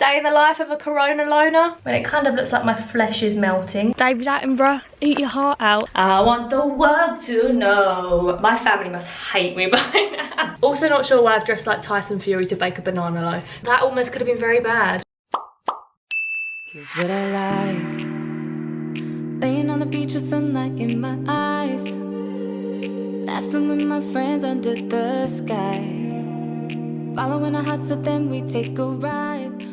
Day in the life of a corona loner. When it kind of looks like my flesh is melting. David Attenborough, eat your heart out. I want the world to know. My family must hate me by now. Also not sure why I've dressed like Tyson Fury to bake a banana loaf. That almost could have been very bad. Here's what I like. Laying on the beach with sunlight in my eyes. Laughing with my friends under the sky. Following our hearts, so then we take a ride.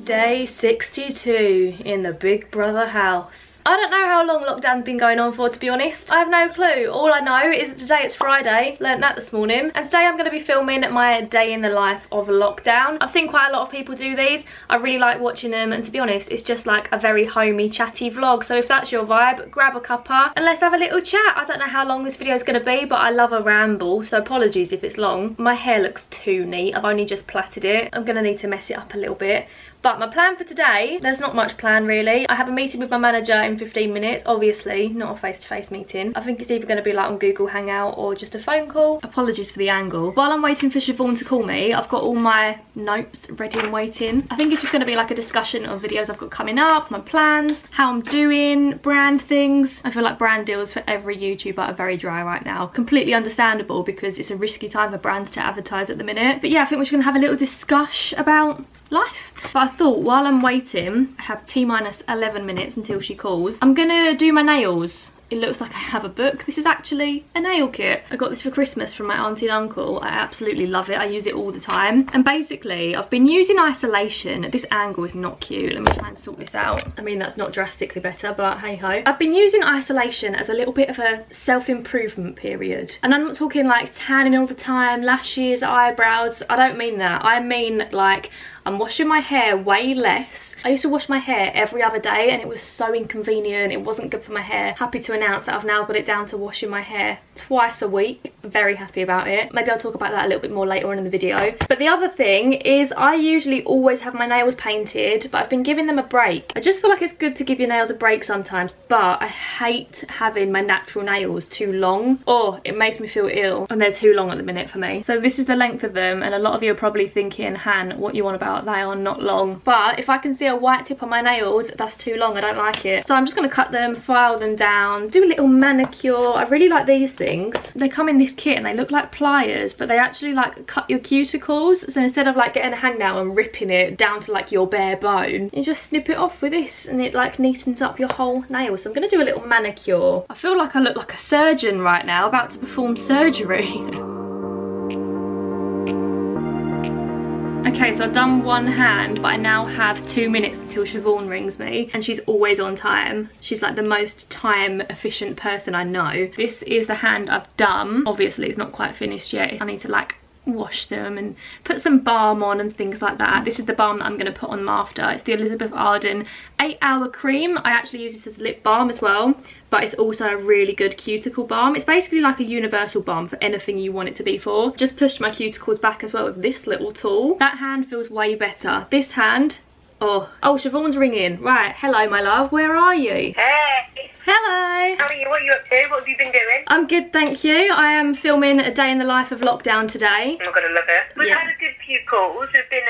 Day 62 in the Big Brother house. I don't know how long lockdown's been going on for, to be honest. I have no clue. All I know is that today it's Friday. Learned that this morning. And today I'm going to be filming my day in the life of lockdown. I've seen quite a lot of people do these. I really like watching them. And to be honest, it's just like a very homey, chatty vlog. So if that's your vibe, grab a cuppa and let's have a little chat. I don't know how long this video is going to be, but I love a ramble. So apologies if it's long. My hair looks too neat. I've only just plaited it. I'm going to need to mess it up a little bit. But my plan for today, there's not much plan really. I have a meeting with my manager in 15 minutes, obviously, not a face-to-face meeting. I think it's either going to be like on Google Hangout or just a phone call. Apologies for the angle. While I'm waiting for Siobhan to call me, I've got all my notes ready and waiting. I think it's just going to be like a discussion of videos I've got coming up, my plans, how I'm doing, brand things. I feel like brand deals for every YouTuber are very dry right now. Completely understandable because it's a risky time for brands to advertise at the minute. But yeah, I think we're just going to have a little discussion about life. But I thought while I'm waiting, I have T-minus 11 minutes until she calls. I'm gonna do my nails. It looks like I have a book. This is actually a nail kit. I got this for Christmas from my auntie and uncle. I absolutely love it. I use it all the time. And basically, I've been using isolation. This angle is not cute. Let me try and sort this out. I mean, that's not drastically better, but hey ho. I've been using isolation as a little bit of a self-improvement period. And I'm not talking like tanning all the time, lashes, eyebrows. I don't mean that. I mean like I'm washing my hair way less. I used to wash my hair every other day and it was so inconvenient. It wasn't good for my hair. Happy to announce that I've now got it down to washing my hair twice a week. Very happy about it. Maybe I'll talk about that a little bit more later on in the video. But the other thing is I usually always have my nails painted, but I've been giving them a break. I just feel like it's good to give your nails a break sometimes, but I hate having my natural nails too long. Oh, it makes me feel ill and they're too long at the minute for me. So this is the length of them and a lot of you are probably thinking, Han, what you want about? They are not long, but if I can see a white tip on my nails, that's too long. I don't like it. So I'm just going to cut them, file them down, do a little manicure. I really like these things. They come in this kit and they look like pliers, but they actually like cut your cuticles. So instead of like getting a hangnail and ripping it down to like your bare bone, you just snip it off with this and it like neatens up your whole nail. So I'm going to do a little manicure. I feel like I look like a surgeon right now, about to perform surgery. Okay, so I've done one hand, but I now have 2 minutes until Siobhan rings me, and she's always on time. She's like the most time efficient person I know. This is the hand I've done. Obviously, it's not quite finished yet. I need to like wash them and put some balm on and things like that. This is the balm that I'm going to put on them after. It's the Elizabeth Arden 8-hour cream. I actually use this as lip balm as well, but it's also a really good cuticle balm. It's basically like a universal balm for anything you want it to be for. Just pushed my cuticles back as well with this little tool. That hand feels way better. This hand, oh, Siobhan's ringing. Right, hello my love, where are you? Hey! Hello! How are you? What are you up to? What have you been doing? I'm good, thank you. I am filming a day in the life of lockdown today. I'm gonna love it. We've had a good few calls. We've been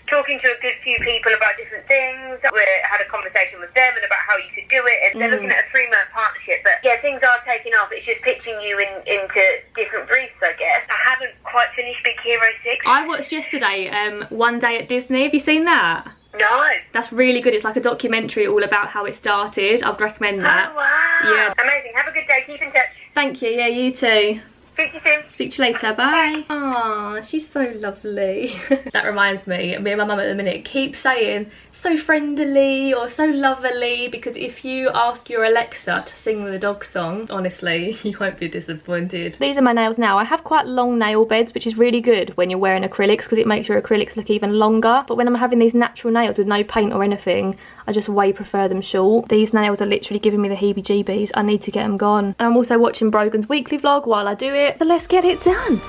talking to a good few people about different things. We had a conversation with them and about how you could do it, and they're looking at a 3-month partnership. But yeah, things are taking off. It's just pitching you into different briefs, I guess. I haven't quite finished Big Hero 6. I watched yesterday One Day at Disney. Have you seen that? No. That's really good. It's like a documentary all about how it started. I'd recommend that. Oh, wow. Yeah. Amazing. Have a good day. Keep in touch. Thank you. Yeah, you too. Speak to you soon. Speak to you later. Bye. Aw, she's so lovely. That reminds me and my mum at the minute keep saying so friendly or so lovely, because if you ask your Alexa to sing the dog song, honestly, you won't be disappointed. These are my nails now. I have quite long nail beds, which is really good when you're wearing acrylics because it makes your acrylics look even longer. But when I'm having these natural nails with no paint or anything, I just way prefer them short. These nails are literally giving me the heebie-jeebies. I need to get them gone. And I'm also watching Brogan's weekly vlog while I do it. So let's get it done.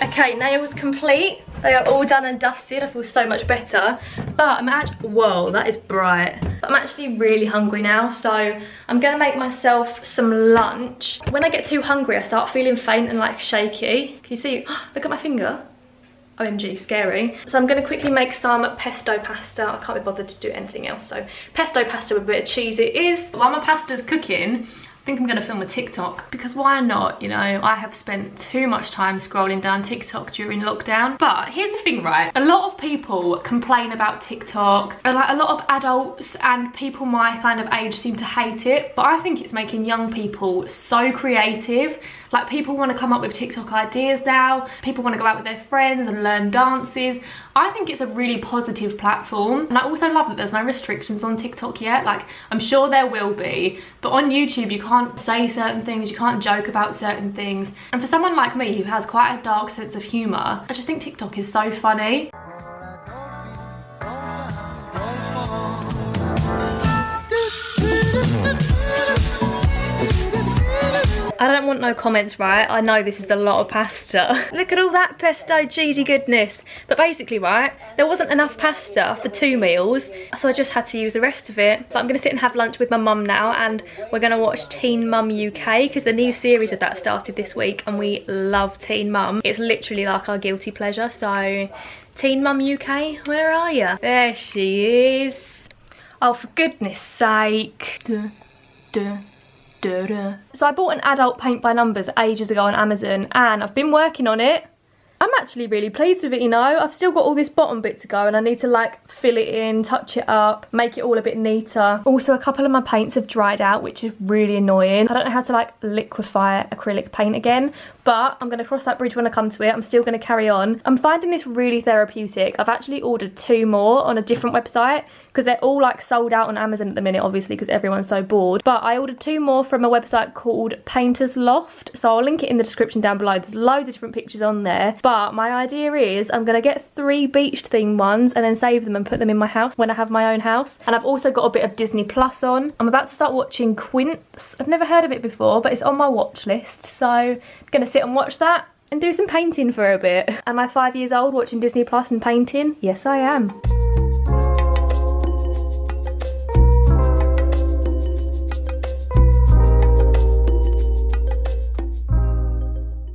Okay, nails complete. They are all done and dusted. I feel so much better. But I'm actually, whoa, that is bright. I'm actually really hungry now, so I'm gonna make myself some lunch. When I get too hungry, I start feeling faint and like shaky. Can you see? Look at my finger. OMG, scary. So I'm going to quickly make some pesto pasta. I can't be bothered to do anything else, so pesto pasta with a bit of cheese it is. While my pasta's cooking, I think I'm going to film a TikTok, because why not? You know, I have spent too much time scrolling down TikTok during lockdown. But here's the thing, right? A lot of people complain about TikTok, and like a lot of adults and people my kind of age seem to hate it, but I think it's making young people so creative. Like, people want to come up with TikTok ideas now. People want to go out with their friends and learn dances. I think it's a really positive platform. And I also love that there's no restrictions on TikTok yet. Like, I'm sure there will be. But on YouTube, you can't say certain things. You can't joke about certain things. And for someone like me who has quite a dark sense of humour, I just think TikTok is so funny. I don't want no comments, right? I know this is a lot of pasta. Look at all that pesto cheesy goodness. But basically, right, there wasn't enough pasta for 2 meals, so I just had to use the rest of it. But I'm going to sit and have lunch with my mum now, and we're going to watch Teen Mum UK, because the new series of that started this week, and we love Teen Mum. It's literally like our guilty pleasure. So, Teen Mum UK, where are you? There she is. Oh, for goodness sake. Duh, duh. So I bought an adult paint by numbers ages ago on Amazon, and I've been working on it. I'm actually really pleased with it, you know. I've still got all this bottom bit to go, and I need to like fill it in, touch it up, make it all a bit neater. Also, a couple of my paints have dried out, which is really annoying. I don't know how to like liquefy acrylic paint again, but I'm going to cross that bridge when I come to it. I'm still going to carry on. I'm finding this really therapeutic. I've actually ordered 2 more on a different website, because they're all like sold out on Amazon at the minute, obviously, because everyone's so bored. But I ordered 2 more from a website called Painter's Loft, so I'll link it in the description down below. There's loads of different pictures on there, but my idea is I'm going to get 3 beach themed ones and then save them and put them in my house when I have my own house. And I've also got a bit of Disney Plus on. I'm about to start watching Quince. I've never heard of it before, but it's on my watch list, so I'm going to sit and watch that and do some painting for a bit. Am I 5 years old watching Disney Plus and painting? Yes, I am.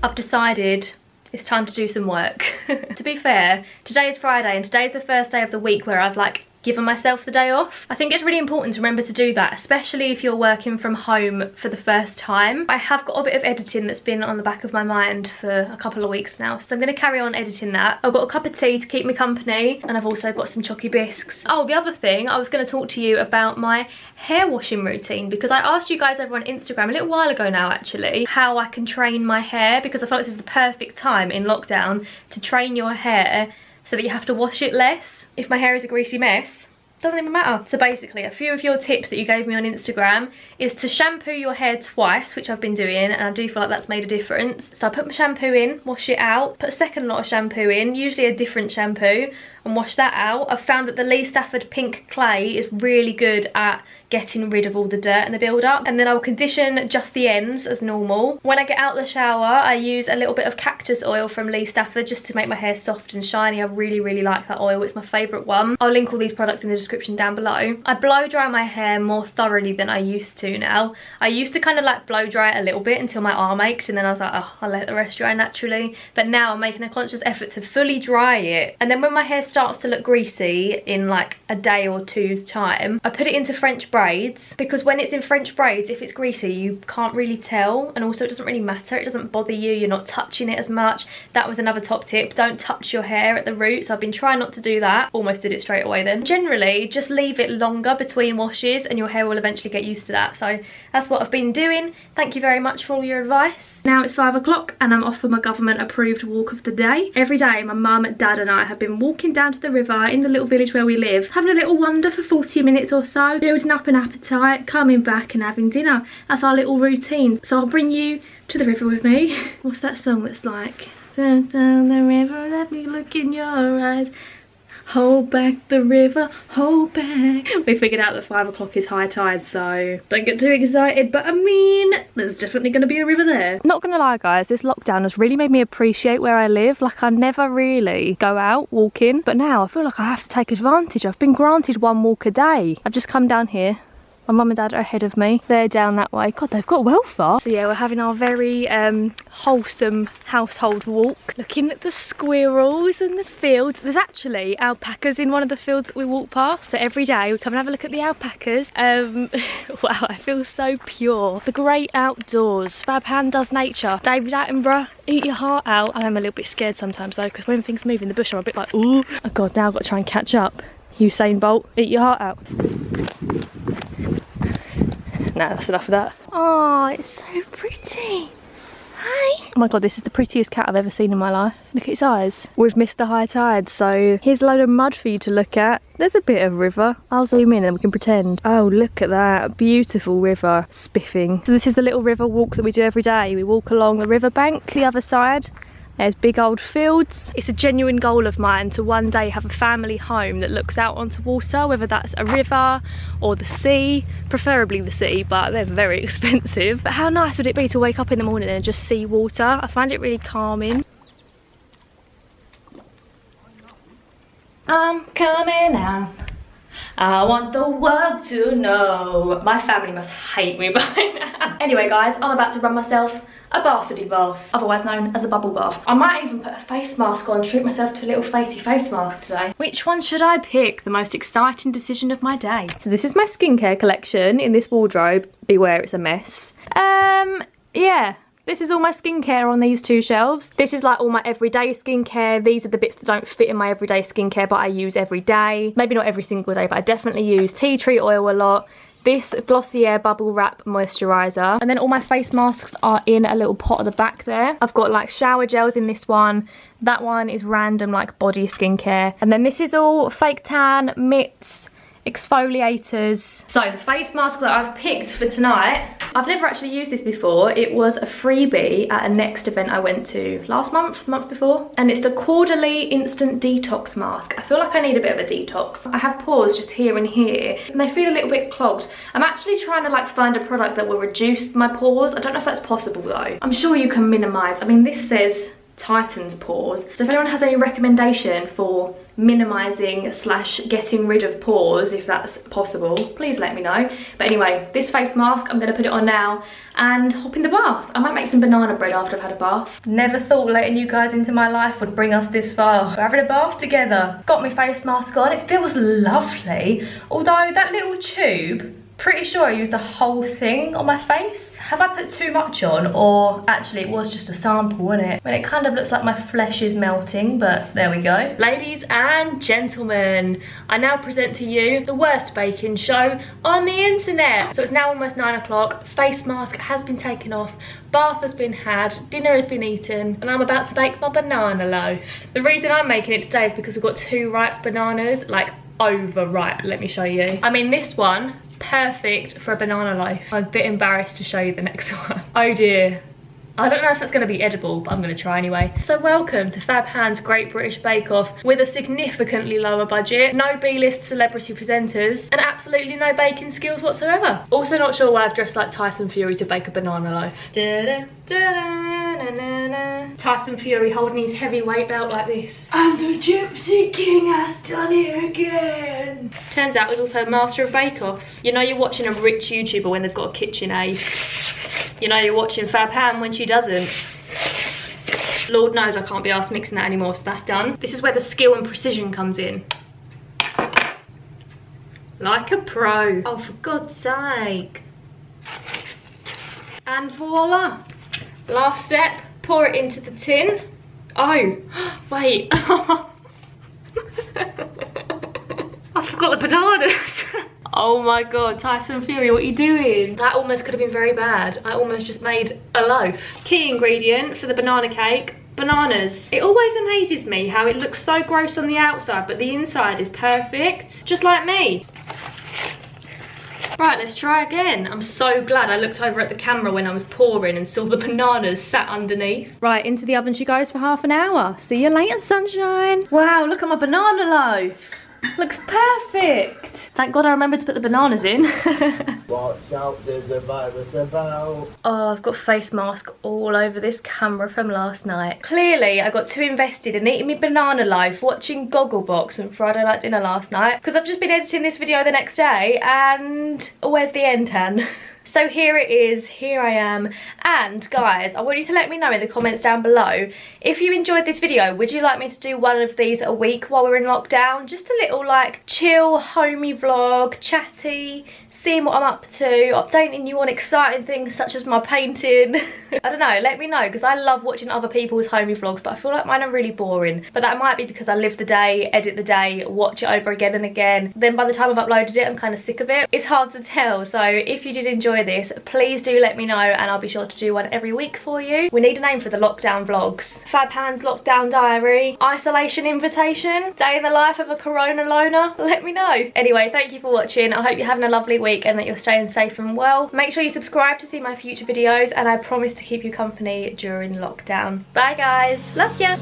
I've decided it's time to do some work. To be fair, today is Friday, and today is the first day of the week where I've like given myself the day off. I think it's really important to remember to do that, especially if you're working from home for the first time. I have got a bit of editing that's been on the back of my mind for a couple of weeks now, so I'm going to carry on editing that. I've got a cup of tea to keep me company, and I've also got some chocky bisques. Oh, the other thing, I was going to talk to you about my hair washing routine, because I asked you guys over on Instagram a little while ago now actually how I can train my hair, because I feel like this is the perfect time in lockdown to train your hair so that you have to wash it less. If my hair is a greasy mess, doesn't even matter. So basically, a few of your tips that you gave me on Instagram is to shampoo your hair twice, which I've been doing, and I do feel like that's made a difference. So I put my shampoo in, wash it out, put a second lot of shampoo in, usually a different shampoo, and wash that out. I've found that the Lee Stafford Pink Clay is really good at getting rid of all the dirt and the build-up. And then I'll condition just the ends as normal. When I get out the shower, I use a little bit of cactus oil from Lee Stafford just to make my hair soft and shiny. I really, really like that oil. It's my favourite one. I'll link all these products in the description down below. I blow dry my hair more thoroughly than I used to now. I used to kind of like blow dry it a little bit until my arm ached, and then I was like, oh, I'll let the rest dry naturally. But now I'm making a conscious effort to fully dry it. And then when my hair starts to look greasy in like a day or two's time, I put it into French braids, because when it's in French braids, if it's greasy, you can't really tell, and also it doesn't really matter. It doesn't bother you. You're not touching it as much. That was another top tip. Don't touch your hair at the roots. I've been trying not to do that. Almost did it straight away then. Generally, just leave it longer between washes and your hair will eventually get used to that. So that's what I've been doing. Thank you very much for all your advice. Now it's 5 o'clock and I'm off for my government approved walk of the day. Every day my mum, dad and I have been walking down to the river in the little village where we live, having a little wander for 40 minutes or so, building up an appetite, coming back and having dinner. That's our little routine. So I'll bring you to the river with me. What's that song that's like? Down the river, let me look in your eyes. Hold back the river, hold back. We figured out that 5 o'clock is high tide, so don't get too excited, but I mean, there's definitely going to be a river there. Not gonna lie guys, this lockdown has really made me appreciate where I live. Like, I never really go out walking, but now I feel like I have to take advantage. I've been granted 1 walk a day. I've just come down here. My mum and dad are ahead of me. They're down that way. God, they've got well far. So yeah, we're having our very wholesome household walk. Looking at the squirrels and the fields. There's actually alpacas in one of the fields that we walk past. So every day we come and have a look at the alpacas. Wow, I feel so pure. The great outdoors. Fab Hand does nature. David Attenborough, eat your heart out. I'm a little bit scared sometimes though, because when things move in the bush, I'm a bit like, ooh. Oh God, now I've got to try and catch up. Usain Bolt, eat your heart out. Nah, that's enough of that. Oh, it's so pretty. Hi. Oh my God, this is the prettiest cat I've ever seen in my life. Look at its eyes. We've missed the high tide, so here's a load of mud for you to look at. There's a bit of river. I'll zoom in and we can pretend. Oh, look at that. Beautiful river spiffing. So this is the little river walk that we do every day. We walk along the river bank, the other side. There's big old fields. It's a genuine goal of mine to one day have a family home that looks out onto water, whether that's a river or the sea, preferably the sea, but they're very expensive. But how nice would it be to wake up in the morning and just see water? I find it really calming. I'm coming out. I want the world to know. My family must hate me by now. Anyway guys, I'm about to run myself a bathity bath, otherwise known as a bubble bath. I might even put a face mask on, treat myself to a little facey face mask today. Which one should I pick? The most exciting decision of my day. So this is my skincare collection in this wardrobe. Beware, it's a mess. Yeah. This is all my skincare on these 2 shelves. This is like all my everyday skincare. These are the bits that don't fit in my everyday skincare but I use every day. Maybe not every single day, but I definitely use tea tree oil a lot. This Glossier Bubble Wrap Moisturiser. And then all my face masks are in a little pot at the back there. I've got like shower gels in this one. That one is random like body skincare. And then this is all fake tan, mitts, exfoliators. So the face mask that I've picked for tonight, I've never actually used this before. It was a freebie at a Next event I went to last month, the month before, and it's the Quarterly Instant Detox Mask. I feel like I need a bit of a detox. I have pores just here and here and they feel a little bit clogged. I'm actually trying to like find a product that will reduce my pores. I don't know if that's possible though. I'm sure you can minimise. I mean, this says tightens pores. So if anyone has any recommendation for minimising / getting rid of pores, if that's possible, please let me know. But anyway, this face mask, I'm going to put it on now and hop in the bath. I might make some banana bread after I've had a bath. Never thought letting you guys into my life would bring us this far. We're having a bath together. Got my face mask on. It feels lovely. Although that little tube, pretty sure I used the whole thing on my face. Have I put too much on, or actually it was just a sample, wasn't it? I mean, it kind of looks like my flesh is melting, but there we go. Ladies and gentlemen, I now present to you the worst baking show on the internet. So it's now almost 9 o'clock, face mask has been taken off, bath has been had, dinner has been eaten, and I'm about to bake my banana loaf. The reason I'm making it today is because we've got 2 ripe bananas, like overripe, let me show you. I mean, this one, perfect for a banana loaf. I'm a bit embarrassed to show you the next one. Oh dear. I don't know if it's going to be edible, but I'm going to try anyway. So welcome to Fab Hand's Great British Bake Off with a significantly lower budget, no B-list celebrity presenters, and absolutely no baking skills whatsoever. Also not sure why I've dressed like Tyson Fury to bake a banana loaf. Da-da, da-da, na-na-na. Tyson Fury holding his heavy weight belt like this. And the Gypsy King has done it again. Turns out he's also a master of Bake Off. You know you're watching a rich YouTuber when they've got a KitchenAid. You know you're watching Fab Hand when she doesn't. Lord knows I can't be arsed mixing that anymore, so that's done. This is where the skill and precision comes in. Like a pro. Oh, for God's sake. And voila. Last step, pour it into the tin. Oh, wait. I forgot the bananas. Oh my God, Tyson Fury, what are you doing? That almost could have been very bad. I almost just made a loaf. Key ingredient for the banana cake, bananas. It always amazes me how it looks so gross on the outside, but the inside is perfect, just like me. Right, let's try again. I'm so glad I looked over at the camera when I was pouring and saw the bananas sat underneath. Right, into the oven she goes for half an hour. See you later, sunshine. Wow, look at my banana loaf. Looks perfect. Thank God I remembered to put the bananas in. Watch out, there's a virus about. Oh, I've got face mask all over this camera from last night. Clearly, I got too invested in eating my banana loaf, watching Gogglebox and Friday Night Dinner last night, because I've just been editing this video the next day, and where's the end, Tan? So here it is, here I am, and guys, I want you to let me know in the comments down below, if you enjoyed this video, would you like me to do one of these a week while we're in lockdown? Just a little like chill, homey vlog, chatty, seeing what I'm up to, updating you on exciting things such as my painting. I don't know, let me know, because I love watching other people's homey vlogs, but I feel like mine are really boring. But that might be because I live the day, edit the day, watch it over again and again. Then by the time I've uploaded it, I'm kind of sick of it. It's hard to tell, so if you did enjoy this, please do let me know, and I'll be sure to do one every week for you. We need a name for the lockdown vlogs. Fab Hands Lockdown Diary, Isolation Invitation, Day in the Life of a Corona Loner. Let me know. Anyway, thank you for watching. I hope you're having a lovely week and that you're staying safe and well. Make sure you subscribe to see my future videos, and I promise to keep you company during lockdown. Bye guys, love ya.